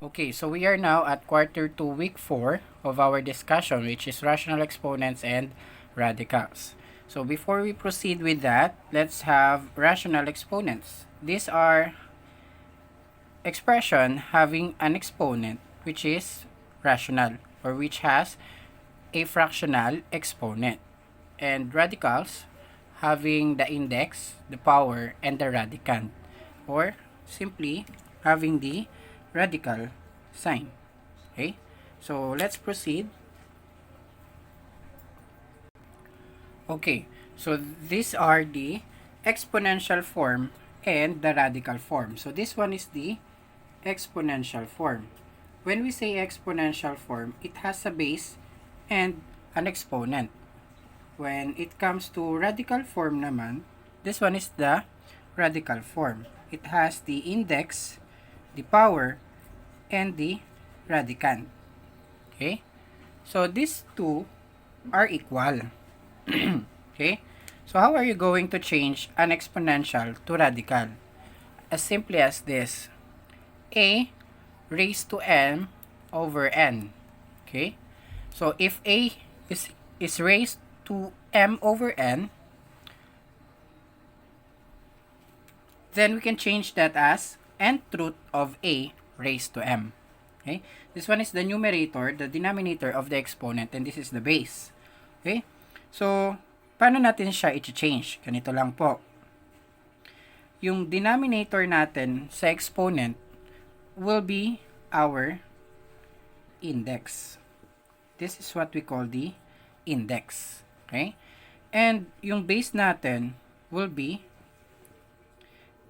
Okay, so we are now at quarter 2, week 4 of our discussion, which is rational exponents and radicals. So before we proceed with that, let's have rational exponents. These are expression having an exponent which is rational or which has a fractional exponent. And radicals having the index, the power, and the radicand, or simply having the radical sign. Okay, so let's proceed. Okay, so these are the exponential form and the radical form. So this one is the exponential form. When we say exponential form, it has a base and an exponent. When it comes to radical form naman, this one is the radical form. It has the index, the power, and the radicand. Okay? So these two are equal. Okay? So how are you going to change an exponential to radical? As simply as this. A raised to m over n. Okay? So if A is raised to m over n, then we can change that as nth root of A raised to m. Okay? This one is the numerator, the denominator of the exponent, and this is the base. Okay? So, paano natin siya i-change? Ganito lang po. Yung denominator natin sa exponent will be our index. This is what we call the index. Okay? And yung base natin will be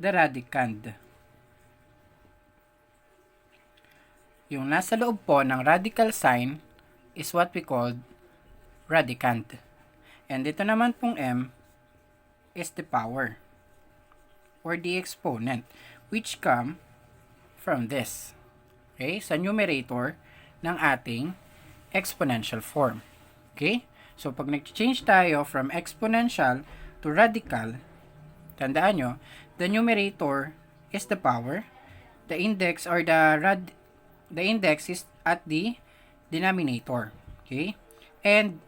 the radicand. Yung nasa loob po ng radical sign is what we call radicand. And dito naman pong m is the power or the exponent which come from this. Okay? Sa numerator ng ating exponential form. Okay? So, pag nag-change tayo from exponential to radical, tandaan nyo, the numerator is the power, the index or the index is at the denominator. Okay? And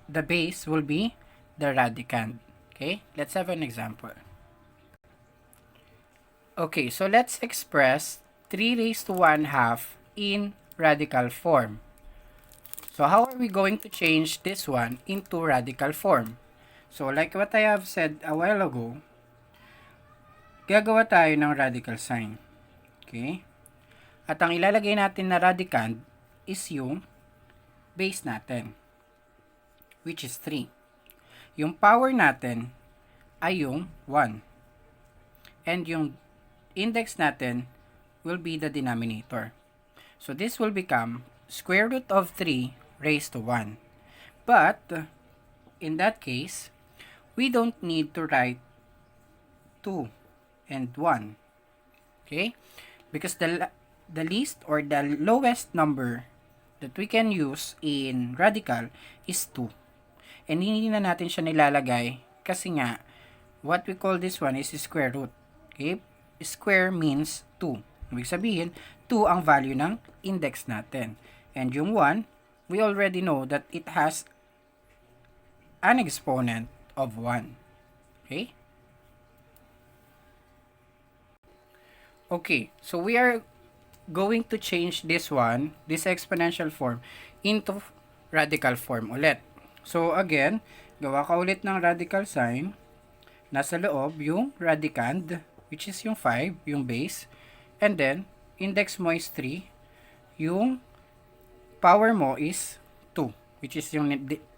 the base will be the radicand. Okay? Let's have an example. Okay, so let's express 3 raised to 1 half in radical form. So how are we going to change this one into radical form? So like what I have said a while ago, gagawa tayo ng radical sign. Okay? At ang ilalagay natin na radicand is yung base natin, which is 3. Yung power natin ay yung 1. And yung index natin will be the denominator. So this will become square root of 3 raised to 1. But, in that case, we don't need to write 2 and 1. Okay? Because the least or the lowest number that we can use in radical is 2. And hindi na natin siya nilalagay kasi nga, what we call this one is square root. Okay? Square means 2. Ibig sabihin, 2 ang value ng index natin. And yung 1, we already know that it has an exponent of 1. Okay? Okay, so we are going to change this one, this exponential form, into radical form ulit. So again, gawa ka ulit ng radical sign. Nasa loob yung radicand, which is yung 5, yung base. And then, index mo is 3. Yung power mo is 2, which is yung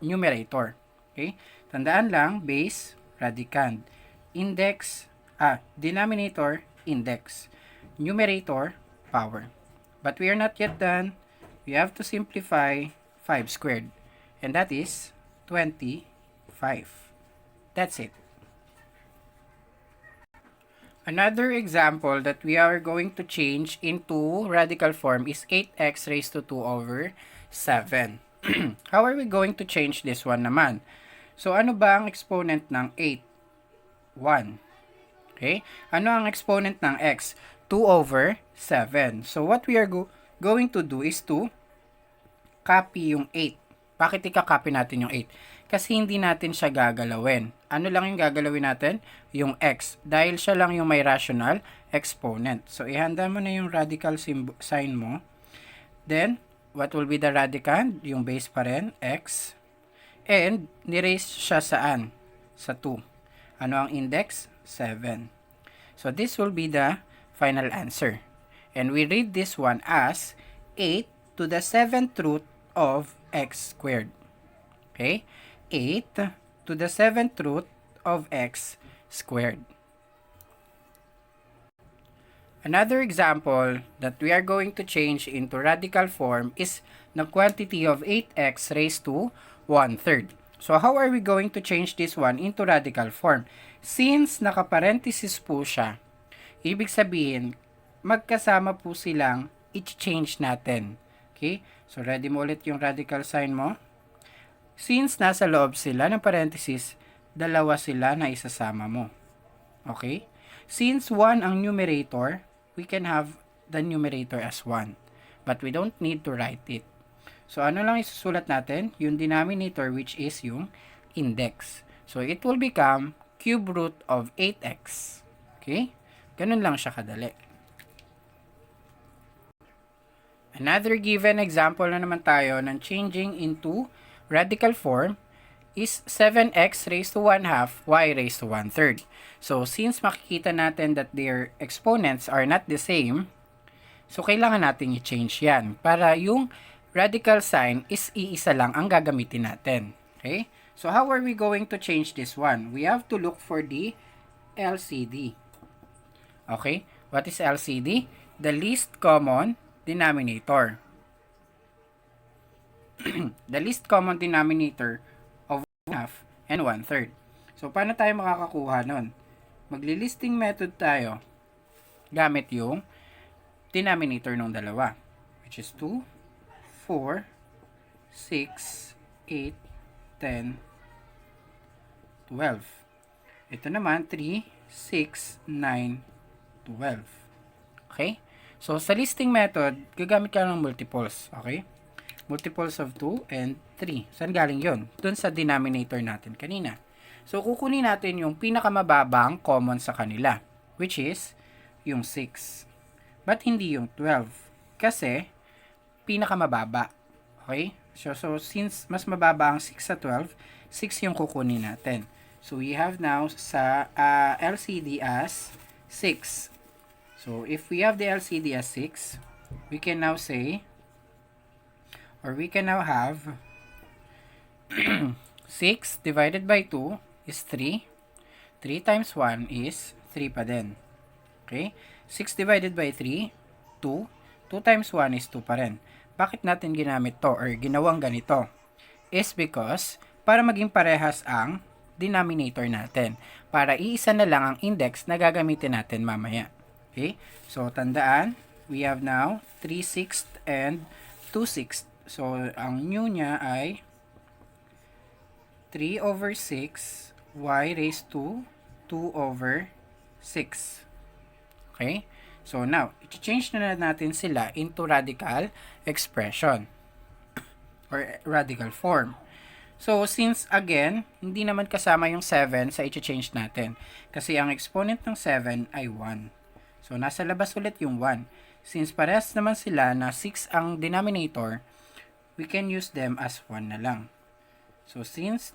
numerator. Okay? Tandaan lang, base, radicand. Denominator, index. Numerator, power. But we are not yet done. We have to simplify 5 squared. And that is 25. That's it. Another example that we are going to change into radical form is 8x raised to 2 over 7. How are we going to change this one naman? So, ano ba ang exponent ng 8? 1. Okay? Ano ang exponent ng x? 2 over 7. So, what we are going to do is to copy yung 8. Bakit ika-copy natin yung 8? Kasi hindi natin siya gagalawin. Ano lang yung gagalawin natin? Yung x. Dahil siya lang yung may rational exponent. So, ihanda mo na yung radical sign mo. Then, what will be the radicand? Yung base pa rin, x. And, niraise siya saan? Sa 2. Ano ang index? 7. So, this will be the final answer. And we read this one as 8 to the 7th root of x squared. Okay? 8 to the 7th root of x squared. Another example that we are going to change into radical form is the quantity of 8x raised to 1/3. So, how are we going to change this one into radical form? Since naka-parenthesis po siya, ibig sabihin, magkasama po silang i-change natin. Okay? So, ready mo ulit yung radical sign mo. Since nasa loob sila ng parenthesis, dalawa sila na isasama mo. Okay? Since 1 ang numerator, we can have the numerator as 1. But we don't need to write it. So, ano lang isusulat natin? Yung denominator, which is yung index. So, it will become cube root of 8x. Okay? Ganun lang siya kadali. Another given example na naman tayo ng changing into radical form is 7x raised to 1/2 y raised to 1/3. So, since makikita natin that their exponents are not the same, so kailangan natin i-change yan para yung radical sign is iisa lang ang gagamitin natin. Okay? So, how are we going to change this one? We have to look for the LCD. Okay? What is LCD? The least common denominator. The least common denominator of 1/2 and 1/3. So, paano tayo makakakuha nun? Magli-listing method tayo gamit yung denominator ng dalawa, which is 2, 4, 6, 8, 10, 12. Ito naman, 3, 6, 9, 12. Okay? So, sa listing method, gagamit ka ng multiples. Okay? Multiples of 2 and 3. Saan galing yun? Doon sa denominator natin kanina. So, kukunin natin yung pinakamababang common sa kanila, which is yung 6. But hindi yung 12. Kasi, pinakamababa. Okay? So, since mas mababa ang 6 sa 12, 6 yung kukunin natin. So, we have now sa LCD as 6. So, if we have the LCD as 6, we can now say, or we can now have 6 divided by 2 is 3. 3 times 1 is 3 pa din. Okay? 6 divided by 3, 2. 2 times 1 is 2 pa rin. Bakit natin ginamit to or ginawang ganito? Is because para maging parehas ang denominator natin. Para iisa na lang ang index na gagamitin natin mamaya. Okay? So, tandaan, we have now 3/6 and 2/6. So, ang new niya ay 3 over 6 y raised to 2 over 6. Okay? So, now, i-change na natin sila into radical expression or radical form. So, since again, hindi naman kasama yung 7 sa i-change natin. Kasi ang exponent ng 7 ay 1. So, nasa labas ulit yung 1. Since parehas naman sila na 6 ang denominator, we can use them as 1 na lang. So, since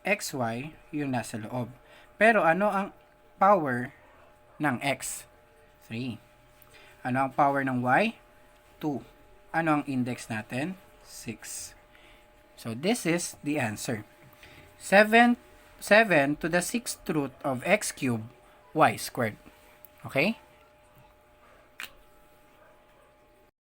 xy, yung nasa loob. Pero, ano ang power ng x? 3. Ano ang power ng y? 2. Ano ang index natin? 6. So, this is the answer. 7 to the 6th root of x cubed y squared. Okay?